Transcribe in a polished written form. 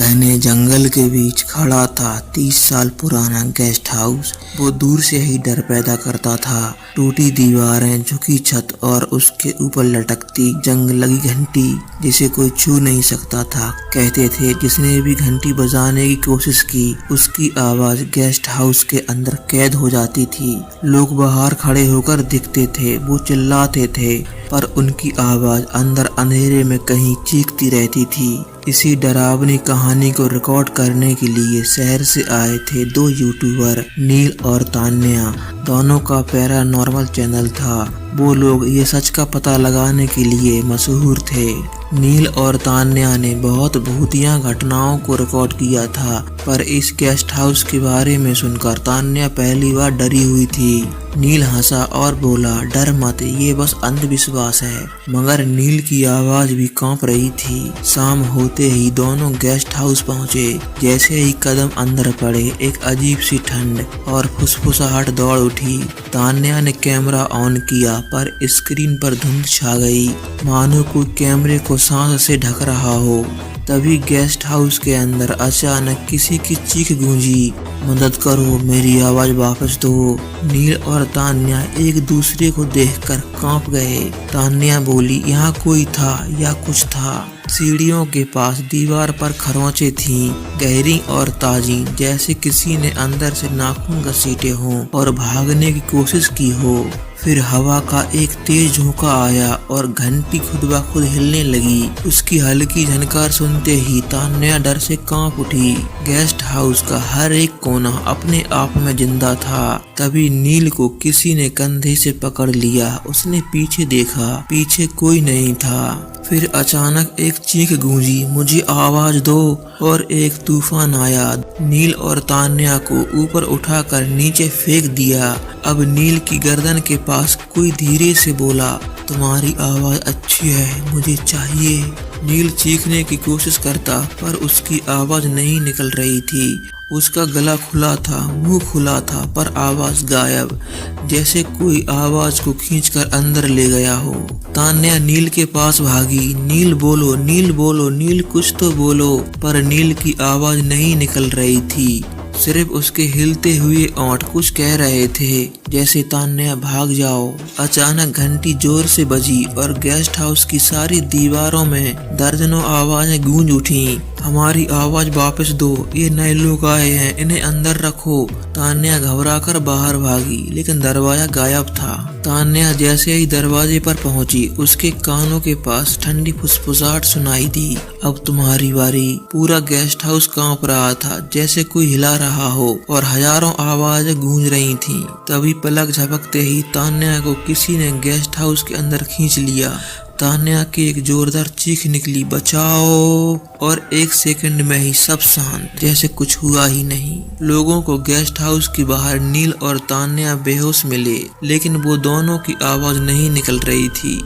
घने जंगल के बीच खड़ा था 30 साल पुराना गेस्ट हाउस। वो दूर से ही डर पैदा करता था। टूटी दीवारें, झुकी छत और उसके ऊपर लटकती जंग लगी घंटी जिसे कोई छू नहीं सकता था। कहते थे जिसने भी घंटी बजाने की कोशिश की उसकी आवाज गेस्ट हाउस के अंदर कैद हो जाती थी। लोग बाहर खड़े होकर देखते थे, वो चिल्लाते थे पर उनकी आवाज अंदर अंधेरे में कहीं चीखती रहती थी। इसी डरावनी कहानी को रिकॉर्ड करने के लिए शहर से आए थे दो यूट्यूबर, नील और तान्या। दोनों का पैरानॉर्मल चैनल था। वो लोग ये सच का पता लगाने के लिए मशहूर थे। नील और तान्या ने बहुत भूतिया घटनाओं को रिकॉर्ड किया था, पर इस गेस्ट हाउस के बारे में सुनकर तान्या पहली बार डरी हुई थी। नील हंसा और बोला, डर मत, ये बस अंधविश्वास है। मगर नील की आवाज भी कांप रही थी। शाम होते ही दोनों गेस्ट हाउस पहुंचे। जैसे ही कदम अंदर पड़े, एक अजीब सी ठंड और फुसफुसाहट दौड़ उठी। तान्या ने कैमरा ऑन किया पर स्क्रीन पर धुंध छा गई, मानो कोई कैमरे को सांस से ढक रहा हो। तभी गेस्ट हाउस के अंदर अचानक किसी की चीख गूंजी, मदद करो, मेरी आवाज वापस दो। नील और तान्या एक दूसरे को देखकर कांप गए। तान्या बोली, यहाँ कोई था या कुछ था। सीढ़ियों के पास दीवार पर खरोंचे थीं, गहरी और ताजी, जैसे किसी ने अंदर से नाखून घसीटे हों और भागने की कोशिश की हो। फिर हवा का एक तेज झोंका आया और घंटी खुद ब खुद हिलने लगी। उसकी हल्की झनकार सुनते ही तान्या डर से कांप उठी। गेस्ट हाउस का हर एक कोना अपने आप में जिंदा था। तभी नील को किसी ने कंधे से पकड़ लिया। उसने पीछे देखा, पीछे कोई नहीं था। फिर अचानक एक चीख गूंजी, मुझे आवाज दो, और एक तूफान आया। नील और तान्या को ऊपर उठाकर नीचे फेंक दिया। अब नील की गर्दन के पास कोई धीरे से बोला, तुम्हारी आवाज अच्छी है, मुझे चाहिए। नील चीखने की कोशिश करता पर उसकी आवाज नहीं निकल रही थी। उसका गला खुला था, मुंह खुला था, पर आवाज गायब, जैसे कोई आवाज को खींचकर अंदर ले गया हो। तान्या नील के पास भागी, नील बोलो, नील बोलो, नील कुछ तो बोलो। पर नील की आवाज नहीं निकल रही थी। सिर्फ उसके हिलते हुए ओंठ कुछ कह रहे थे, जैसे तान्या भाग जाओ। अचानक घंटी जोर से बजी और गेस्ट हाउस की सारी दीवारों में दर्जनों आवाजें गूंज उठी। हमारी आवाज वापस दो, ये नए लोग आए हैं, इन्हें अंदर रखो। तान्या घबराकर बाहर भागी, लेकिन दरवाजा गायब था। तान्या जैसे ही दरवाजे पर पहुंची, उसके कानों के पास ठंडी फुसफुसाहट सुनाई दी, अब तुम्हारी बारी। पूरा गेस्ट हाउस कांप रहा था, जैसे कोई हिला रहा हो, और हजारों आवाजें गूंज रही थीं। तभी पलक झपकते ही तान्या को किसी ने गेस्ट हाउस के अंदर खींच लिया। तान्या की एक जोरदार चीख निकली, बचाओ, और एक सेकंड में ही सब शांत, जैसे कुछ हुआ ही नहीं। लोगों को गेस्ट हाउस के बाहर नील और तान्या बेहोश मिले, लेकिन वो दोनों की आवाज नहीं निकल रही थी।